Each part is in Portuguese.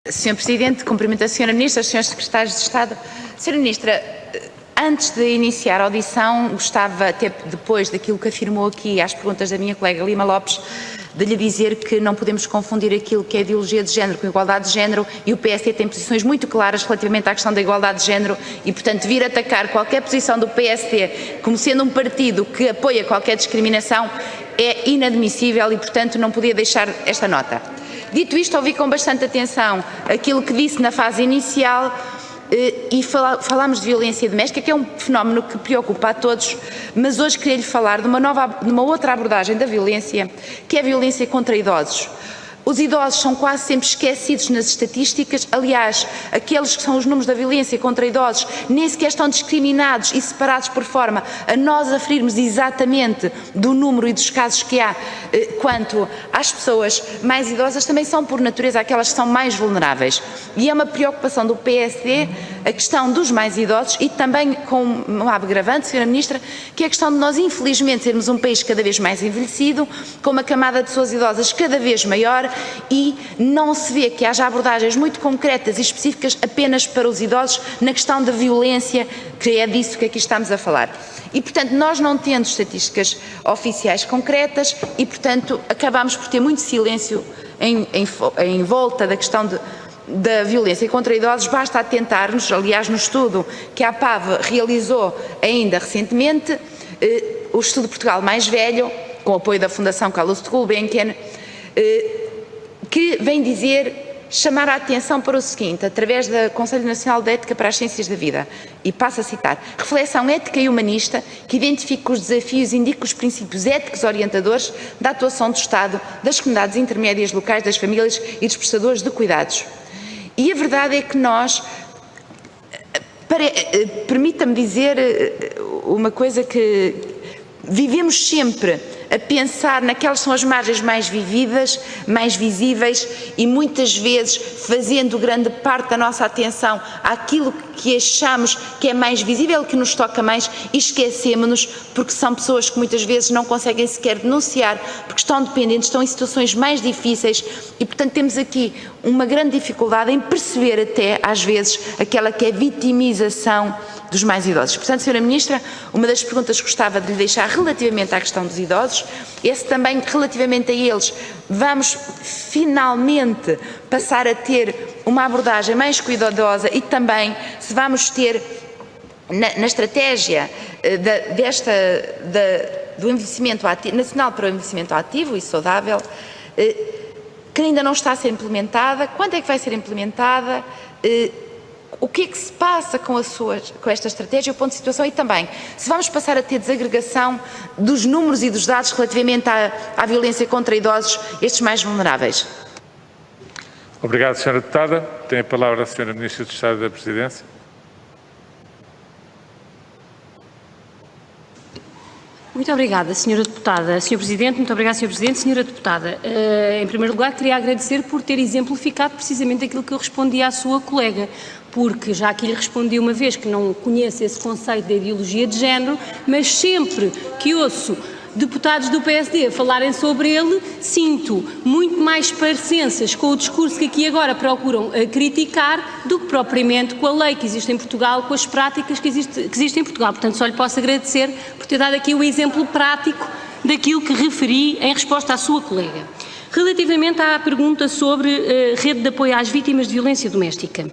Sr. Presidente, cumprimento a Sra. Ministra, os Srs. Secretários de Estado. Sra. Ministra, antes de iniciar a audição, gostava, até depois daquilo que afirmou aqui às perguntas da minha colega Lima Lopes, de lhe dizer que não podemos confundir aquilo que é ideologia de género com igualdade de género, e o PSD tem posições muito claras relativamente à questão da igualdade de género e, portanto, vir atacar qualquer posição do PSD como sendo um partido que apoia qualquer discriminação é inadmissível e, portanto, não podia deixar esta nota. Dito isto, ouvi com bastante atenção aquilo que disse na fase inicial e falámos de violência doméstica, que é um fenómeno que preocupa a todos, mas hoje queria-lhe falar de uma outra abordagem da violência, que é a violência contra idosos. Os idosos são quase sempre esquecidos nas estatísticas, aliás, aqueles que são os números da violência contra idosos nem sequer estão discriminados e separados por forma a nós aferirmos exatamente do número e dos casos que há quanto às pessoas mais idosas, também são por natureza aquelas que são mais vulneráveis. E é uma preocupação do PSD a questão dos mais idosos e também com um agravante, Sra. Ministra, que é a questão de nós infelizmente sermos um país cada vez mais envelhecido, com uma camada de pessoas idosas cada vez maior, e não se vê que haja abordagens muito concretas e específicas apenas para os idosos na questão da violência, que é disso que aqui estamos a falar. E, portanto, nós não tendo estatísticas oficiais concretas e, portanto, acabamos por ter muito silêncio em volta da questão da violência contra idosos. Basta atentarmos, aliás, no estudo que a APAV realizou ainda recentemente, o estudo Portugal Mais Velho, com o apoio da Fundação Carlos de Gulbenkian, que vem chamar a atenção para o seguinte, através do Conselho Nacional de Ética para as Ciências da Vida, e passo a citar: reflexão ética e humanista que identifica os desafios e indica os princípios éticos orientadores da atuação do Estado, das comunidades intermédias locais, das famílias e dos prestadores de cuidados. E a verdade é que nós, permita-me dizer uma coisa, que vivemos sempre a pensar naquelas que são as margens mais vividas, mais visíveis, e muitas vezes fazendo grande parte da nossa atenção àquilo que achamos que é mais visível, que nos toca mais, e esquecemos-nos porque são pessoas que muitas vezes não conseguem sequer denunciar, porque estão dependentes, estão em situações mais difíceis e, portanto, temos aqui uma grande dificuldade em perceber até, às vezes, aquela que é vitimização dos mais idosos. Portanto, Sra. Ministra, uma das perguntas que gostava de lhe deixar relativamente à questão dos idosos é se também, relativamente a eles, vamos finalmente passar a ter uma abordagem mais cuidadosa e também se vamos ter na estratégia do envelhecimento ativo, nacional para o envelhecimento ativo e saudável, que ainda não está a ser implementada. Quando é que vai ser implementada? O que é que se passa com esta estratégia, o ponto de situação, e também se vamos passar a ter desagregação dos números e dos dados relativamente à violência contra idosos, estes mais vulneráveis. Obrigado, Sra. Deputada. Tem a palavra a Sra. Ministra do Estado da Presidência. Muito obrigada, Sra. Deputada. Sr. Presidente, muito obrigada, Sr. Presidente. Sra. Deputada, em primeiro lugar, queria agradecer por ter exemplificado precisamente aquilo que eu respondi à sua colega, porque já aqui lhe respondi uma vez que não conheço esse conceito de ideologia de género, mas sempre que ouço deputados do PSD falarem sobre ele, sinto muito mais parecenças com o discurso que aqui agora procuram criticar do que propriamente com a lei que existe em Portugal, com as práticas que existem em Portugal. Portanto, só lhe posso agradecer por ter dado aqui o exemplo prático daquilo que referi em resposta à sua colega. Relativamente à pergunta sobre rede de apoio às vítimas de violência doméstica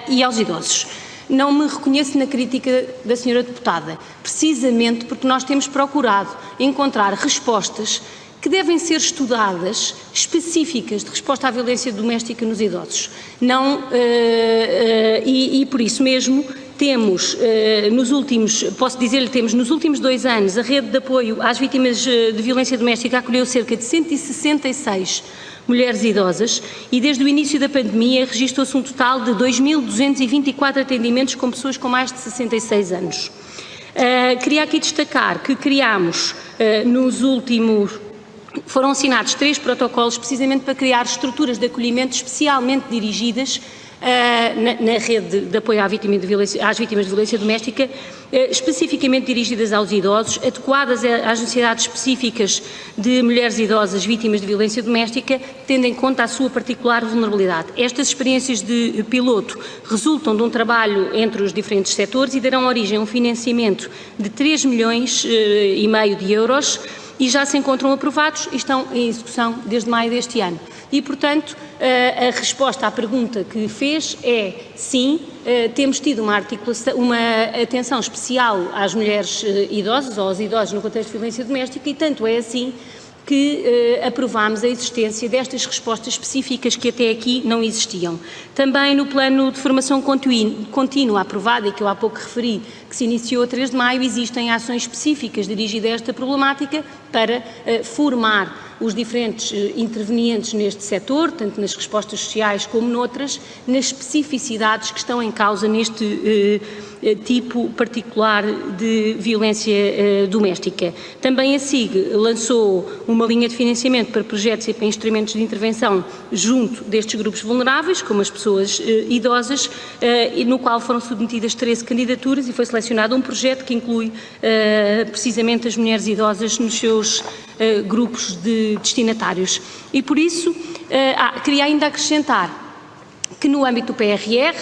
e aos idosos, não me reconheço na crítica da Sra. Deputada, precisamente porque nós temos procurado encontrar respostas que devem ser estudadas, específicas de resposta à violência doméstica nos idosos. E por isso mesmo temos temos nos últimos 2 anos a rede de apoio às vítimas de violência doméstica acolheu cerca de 166 mulheres idosas e desde o início da pandemia registrou-se um total de 2.224 atendimentos com pessoas com mais de 66 anos. Queria aqui destacar que criámos nos últimos foram assinados 3 protocolos precisamente para criar estruturas de acolhimento especialmente dirigidas na rede de apoio às vítimas de violência doméstica, especificamente dirigidas aos idosos, adequadas às necessidades específicas de mulheres idosas vítimas de violência doméstica, tendo em conta a sua particular vulnerabilidade. Estas experiências de piloto resultam de um trabalho entre os diferentes setores e darão origem a um financiamento de 3,5 milhões de euros e já se encontram aprovados e estão em execução desde maio deste ano. E, portanto, a resposta à pergunta que fez é sim, temos tido uma atenção especial às mulheres idosas ou aos idosos no contexto de violência doméstica e tanto é assim que aprovámos a existência destas respostas específicas que até aqui não existiam. Também no plano de formação contínua aprovado e que eu há pouco referi, que se iniciou a 3 de maio, existem ações específicas dirigidas a esta problemática para formar os diferentes intervenientes neste setor, tanto nas respostas sociais como noutras, nas especificidades que estão em causa neste tipo particular de violência doméstica. Também a SIG lançou uma linha de financiamento para projetos e para instrumentos de intervenção junto destes grupos vulneráveis, como as pessoas idosas, no qual foram submetidas 13 candidaturas e foi selecionado um projeto que inclui precisamente as mulheres idosas nos seus grupos de destinatários. E por isso, queria ainda acrescentar que no âmbito do PRR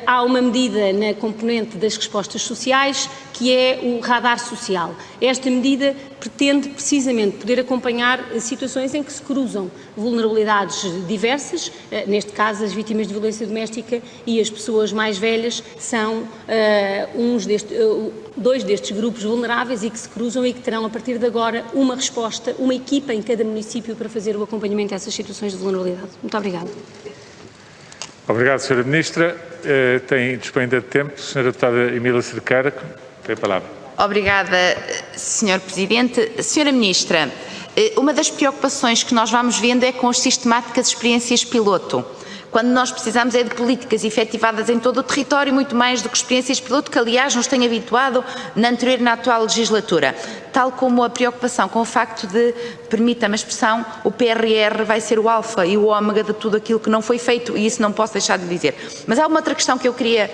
há uma medida na componente das respostas sociais que é o radar social. Esta medida pretende precisamente poder acompanhar situações em que se cruzam vulnerabilidades diversas, neste caso as vítimas de violência doméstica e as pessoas mais velhas são dois destes grupos vulneráveis e que se cruzam e que terão a partir de agora uma resposta, uma equipa em cada município para fazer o acompanhamento a essas situações de vulnerabilidade. Muito obrigada. Obrigado, Sra. Ministra. Dispõe ainda de tempo. Sra. Deputada Emília Cerqueira, tem a palavra. Obrigada, Sr. Presidente. Sra. Ministra, uma das preocupações que nós vamos vendo é com as sistemáticas experiências piloto. Quando nós precisamos é de políticas efetivadas em todo o território, muito mais do que experiências piloto, que aliás nos tem habituado na anterior e na atual legislatura, tal como a preocupação com o facto de, permita-me a expressão, o PRR vai ser o alfa e o ômega de tudo aquilo que não foi feito e isso não posso deixar de dizer. Mas há uma outra questão que eu queria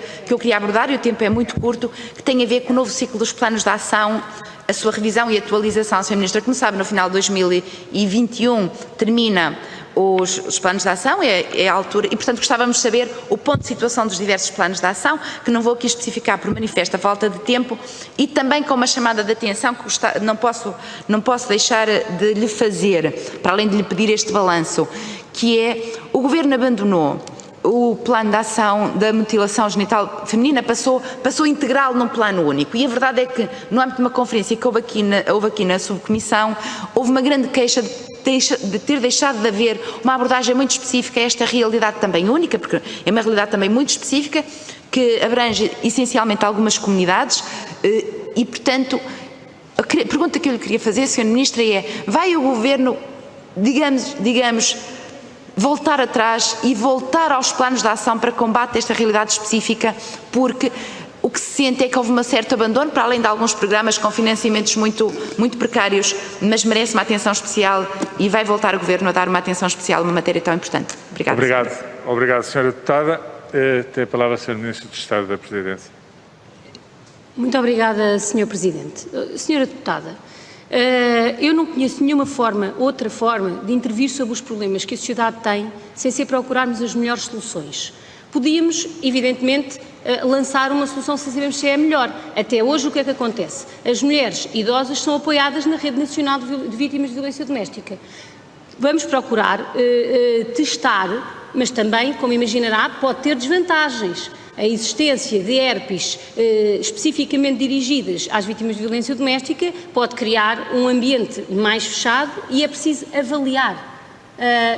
abordar e o tempo é muito curto, que tem a ver com o novo ciclo dos planos de ação, a sua revisão e atualização, Sra. Ministra, como sabe, no final de 2021 termina os planos de ação, é a altura, e portanto gostávamos de saber o ponto de situação dos diversos planos de ação, que não vou aqui especificar por manifesta falta de tempo, e também com uma chamada de atenção que não posso deixar de lhe fazer, para além de lhe pedir este balanço, que é, o Governo abandonou o plano de ação da mutilação genital feminina, passou integral num plano único. E a verdade é que, no âmbito de uma conferência que houve aqui na subcomissão, houve uma grande queixa de ter deixado de haver uma abordagem muito específica a esta realidade também única, porque é uma realidade também muito específica, que abrange essencialmente algumas comunidades e, portanto, a pergunta que eu lhe queria fazer, Sra. Ministra, é: vai o Governo, digamos, voltar atrás e voltar aos planos de ação para combate a esta realidade específica, porque o que se sente é que houve um certo abandono, para além de alguns programas com financiamentos muito precários, mas merece uma atenção especial e vai voltar o Governo a dar uma atenção especial a uma matéria tão importante. Obrigada. Obrigado, Sra. Deputada. Tem a palavra a Sra. Ministra de Estado da Presidência. Muito obrigada, Sr. Presidente. Sra. Deputada, eu não conheço nenhuma outra forma de intervir sobre os problemas que a sociedade tem sem ser procurarmos as melhores soluções. Podíamos, evidentemente, lançar uma solução sem sabermos se é a melhor. Até hoje o que é que acontece? As mulheres idosas são apoiadas na Rede Nacional de Vítimas de Violência Doméstica. Vamos procurar testar, mas também, como imaginará, pode ter desvantagens. A existência de ERPs especificamente dirigidas às vítimas de violência doméstica pode criar um ambiente mais fechado e é preciso avaliar.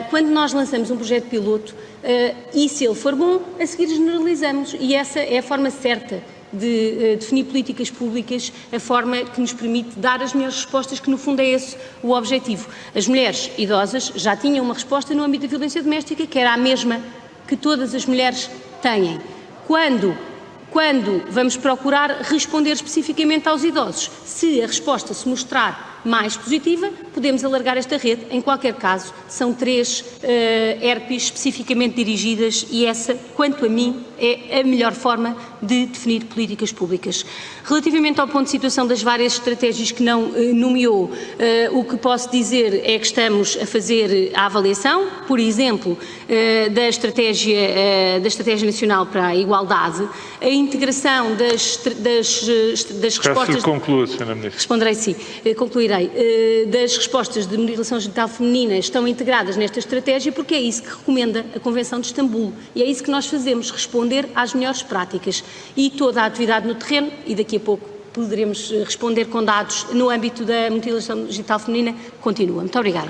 Quando nós lançamos um projeto piloto, e se ele for bom, a seguir generalizamos, e essa é a forma certa de definir políticas públicas, a forma que nos permite dar as melhores respostas, que no fundo é esse o objetivo. As mulheres idosas já tinham uma resposta no âmbito da violência doméstica, que era a mesma que todas as mulheres têm. Quando vamos procurar responder especificamente aos idosos, se a resposta se mostrar mais positiva, podemos alargar esta rede. Em qualquer caso, são 3 ERPs especificamente dirigidas e essa, quanto a mim, é a melhor forma de definir políticas públicas. Relativamente ao ponto de situação das várias estratégias que não nomeou, o que posso dizer é que estamos a fazer a avaliação, por exemplo, da Estratégia Nacional para a Igualdade, a integração das respostas... Conclua, Sra. Ministra. Responderei sim, concluirei. Das respostas de mutilação genital feminina estão integradas nesta estratégia porque é isso que recomenda a Convenção de Istambul e é isso que nós fazemos, responder às melhores práticas e toda a atividade no terreno, e daqui a pouco poderemos responder com dados no âmbito da mutilação genital feminina, continua. Muito obrigada.